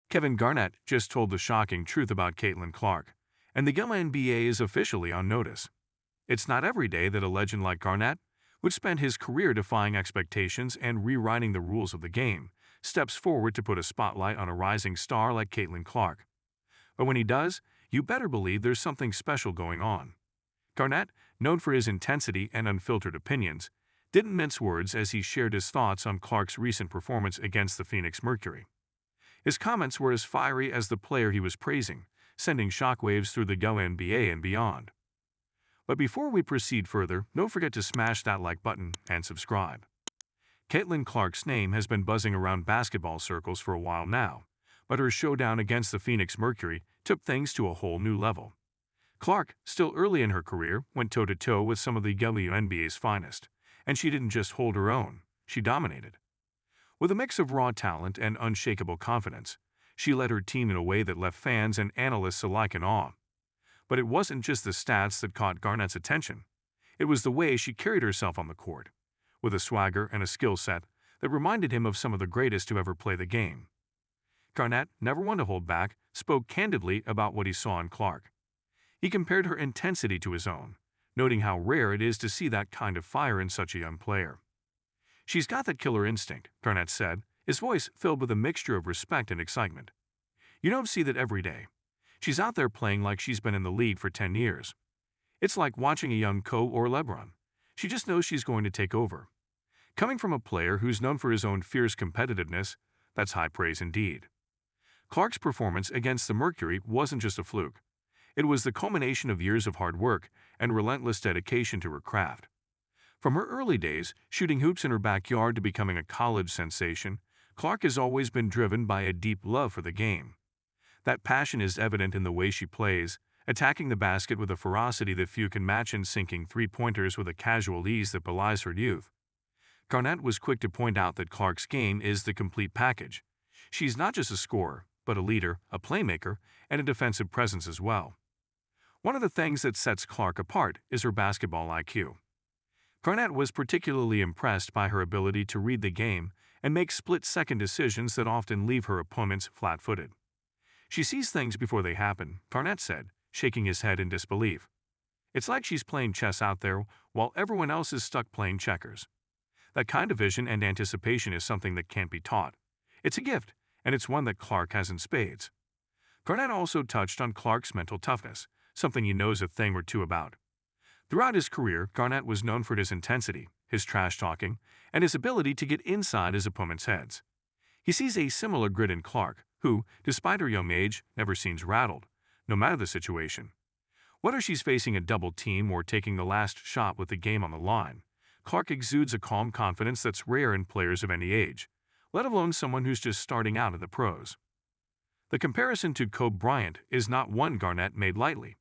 Kevin Garnett just told the shocking truth about Caitlin Clark, and the WNBA is officially on notice. It's not every day that a legend like Garnett, which spent his career defying expectations and rewriting the rules of the game, steps forward to put a spotlight on a rising star like Caitlin Clark. But when he does, you better believe there's something special going on. Garnett, known for his intensity and unfiltered opinions, didn't mince words as he shared his thoughts on Clark's recent performance against the Phoenix Mercury. His comments were as fiery as the player he was praising, sending shockwaves through the WNBA and beyond. But before we proceed further, don't forget to smash that like button and subscribe. Caitlin Clark's name has been buzzing around basketball circles for a while now, but her showdown against the Phoenix Mercury took things to a whole new level. Clark, still early in her career, went toe-to-toe with some of the WNBA's finest, and she didn't just hold her own, she dominated. With a mix of raw talent and unshakable confidence, she led her team in a way that left fans and analysts alike in awe. But it wasn't just the stats that caught Garnett's attention. It was the way she carried herself on the court, with a swagger and a skill set that reminded him of some of the greatest to ever play the game. Garnett, never one to hold back, spoke candidly about what he saw in Clark. He compared her intensity to his own, noting how rare it is to see that kind of fire in such a young player. "She's got that killer instinct," Garnett said, his voice filled with a mixture of respect and excitement. "You don't see that every day. She's out there playing like she's been in the league for 10 years. It's like watching a young Kobe or LeBron. She just knows she's going to take over." Coming from a player who's known for his own fierce competitiveness, that's high praise indeed. Clark's performance against the Mercury wasn't just a fluke. It was the culmination of years of hard work and relentless dedication to her craft. From her early days, shooting hoops in her backyard to becoming a college sensation, Clark has always been driven by a deep love for the game. That passion is evident in the way she plays, attacking the basket with a ferocity that few can match and sinking three-pointers with a casual ease that belies her youth. Garnett was quick to point out that Clark's game is the complete package. She's not just a scorer, but a leader, a playmaker, and a defensive presence as well. One of the things that sets Clark apart is her basketball IQ. Garnett was particularly impressed by her ability to read the game and make split-second decisions that often leave her opponents flat-footed. "She sees things before they happen," Garnett said, shaking his head in disbelief. "It's like she's playing chess out there while everyone else is stuck playing checkers." That kind of vision and anticipation is something that can't be taught. It's a gift, and it's one that Clark has in spades. Garnett also touched on Clark's mental toughness, something he knows a thing or two about. Throughout his career, Garnett was known for his intensity, his trash-talking, and his ability to get inside his opponent's heads. He sees a similar grit in Clark, who, despite her young age, never seems rattled, no matter the situation. Whether she's facing a double team or taking the last shot with the game on the line, Clark exudes a calm confidence that's rare in players of any age, let alone someone who's just starting out in the pros. The comparison to Kobe Bryant is not one Garnett made lightly.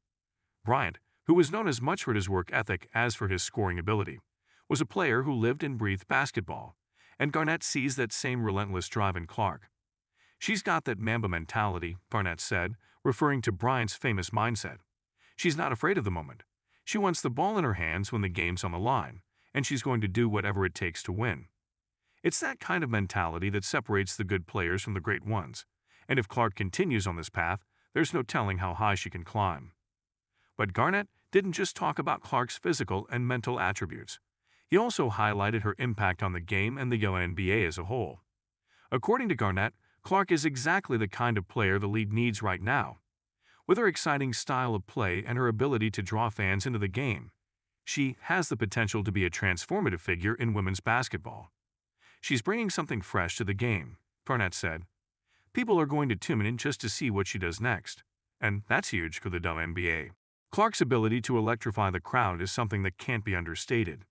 Bryant, who was known as much for his work ethic as for his scoring ability, was a player who lived and breathed basketball, and Garnett sees that same relentless drive in Clark. "She's got that Mamba mentality," Garnett said, referring to Bryant's famous mindset. "She's not afraid of the moment. She wants the ball in her hands when the game's on the line, and she's going to do whatever it takes to win." It's that kind of mentality that separates the good players from the great ones, and if Clark continues on this path, there's no telling how high she can climb. But Garnett didn't just talk about Clark's physical and mental attributes. He also highlighted her impact on the game and the WNBA as a whole. According to Garnett, Clark is exactly the kind of player the league needs right now. With her exciting style of play and her ability to draw fans into the game, she has the potential to be a transformative figure in women's basketball. "She's bringing something fresh to the game," Garnett said. "People are going to tune in just to see what she does next, and that's huge for the WNBA." Clark's ability to electrify the crowd is something that can't be understated.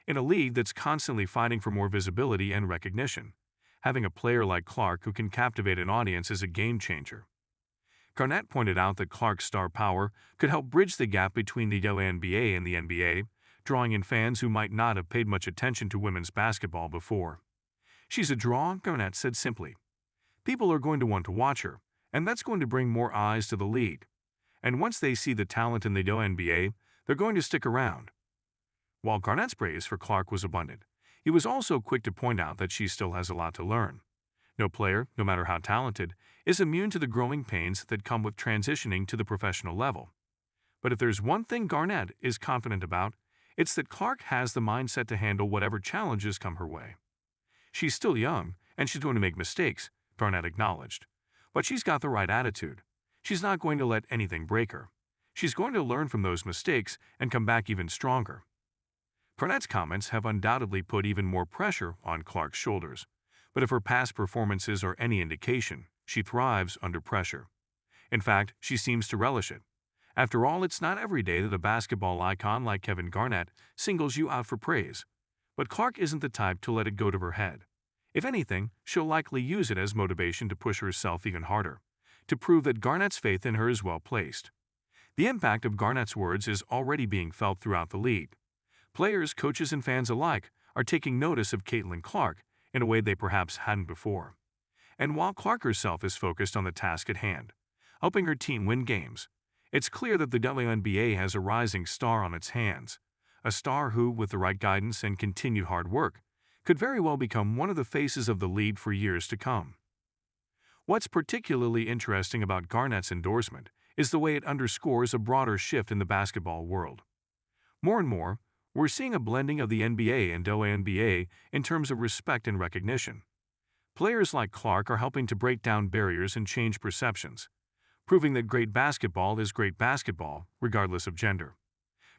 In a league that's constantly fighting for more visibility and recognition, having a player like Clark who can captivate an audience is a game-changer. Garnett pointed out that Clark's star power could help bridge the gap between the WNBA and the NBA, drawing in fans who might not have paid much attention to women's basketball before. "She's a draw," Garnett said simply. "People are going to want to watch her, and that's going to bring more eyes to the league. And once they see the talent in the WNBA, they're going to stick around." While Garnett's praise for Clark was abundant, he was also quick to point out that she still has a lot to learn. No player, no matter how talented, is immune to the growing pains that come with transitioning to the professional level. But if there's one thing Garnett is confident about, it's that Clark has the mindset to handle whatever challenges come her way. She's still young, and she's going to make mistakes, Garnett acknowledged. But she's got the right attitude. She's not going to let anything break her. She's going to learn from those mistakes and come back even stronger. Garnett's comments have undoubtedly put even more pressure on Clark's shoulders. But if her past performances are any indication, she thrives under pressure. In fact, she seems to relish it. After all, it's not every day that a basketball icon like Kevin Garnett singles you out for praise. But Clark isn't the type to let it go to her head. If anything, she'll likely use it as motivation to push herself even harder, to prove that Garnett's faith in her is well placed. The impact of Garnett's words is already being felt throughout the league. Players, coaches, and fans alike are taking notice of Caitlin Clark in a way they perhaps hadn't before. And while Clark herself is focused on the task at hand, helping her team win games, it's clear that the WNBA has a rising star on its hands, a star who, with the right guidance and continued hard work, could very well become one of the faces of the league for years to come. What's particularly interesting about Garnett's endorsement is the way it underscores a broader shift in the basketball world. More and more, we're seeing a blending of the NBA and WNBA in terms of respect and recognition. Players like Clark are helping to break down barriers and change perceptions, proving that great basketball is great basketball, regardless of gender.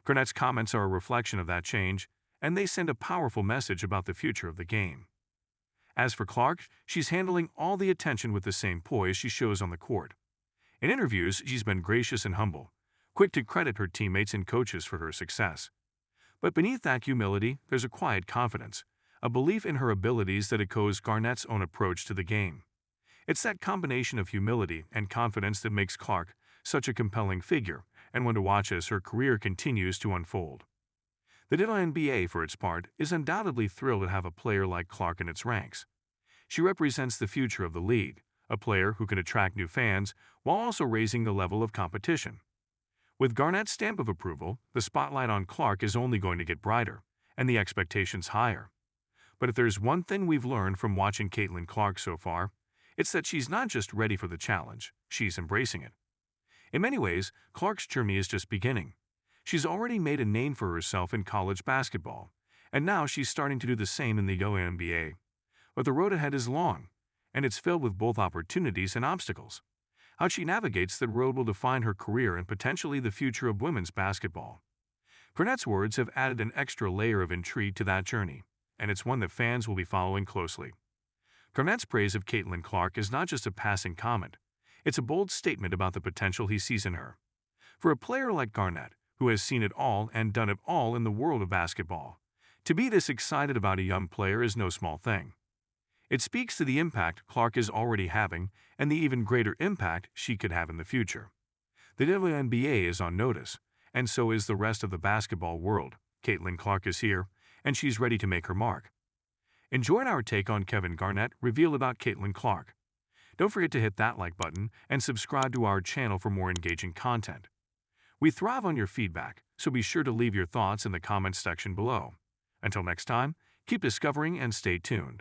Garnett's comments are a reflection of that change, and they send a powerful message about the future of the game. As for Clark, she's handling all the attention with the same poise she shows on the court. In interviews, she's been gracious and humble, quick to credit her teammates and coaches for her success. But beneath that humility, there's a quiet confidence, a belief in her abilities that echoes Garnett's own approach to the game. It's that combination of humility and confidence that makes Clark such a compelling figure and one to watch as her career continues to unfold. The WNBA, for its part, is undoubtedly thrilled to have a player like Clark in its ranks. She represents the future of the league, a player who can attract new fans while also raising the level of competition. With Garnett's stamp of approval, the spotlight on Clark is only going to get brighter, and the expectations higher. But if there's one thing we've learned from watching Caitlin Clark so far, it's that she's not just ready for the challenge, she's embracing it. In many ways, Clark's journey is just beginning. She's already made a name for herself in college basketball, and now she's starting to do the same in the WNBA. But the road ahead is long, and it's filled with both opportunities and obstacles. How she navigates that road will define her career and potentially the future of women's basketball. Garnett's words have added an extra layer of intrigue to that journey, and it's one that fans will be following closely. Garnett's praise of Caitlin Clark is not just a passing comment, it's a bold statement about the potential he sees in her. For a player like Garnett, who has seen it all and done it all in the world of basketball, to be this excited about a young player is no small thing. It speaks to the impact Clark is already having and the even greater impact she could have in the future. The WNBA is on notice, and so is the rest of the basketball world. Caitlin Clark is here, and she's ready to make her mark. Enjoyed our take on Kevin Garnett reveal about Caitlin Clark. Don't forget to hit that like button and subscribe to our channel for more engaging content. We thrive on your feedback, so be sure to leave your thoughts in the comments section below. Until next time, keep discovering and stay tuned.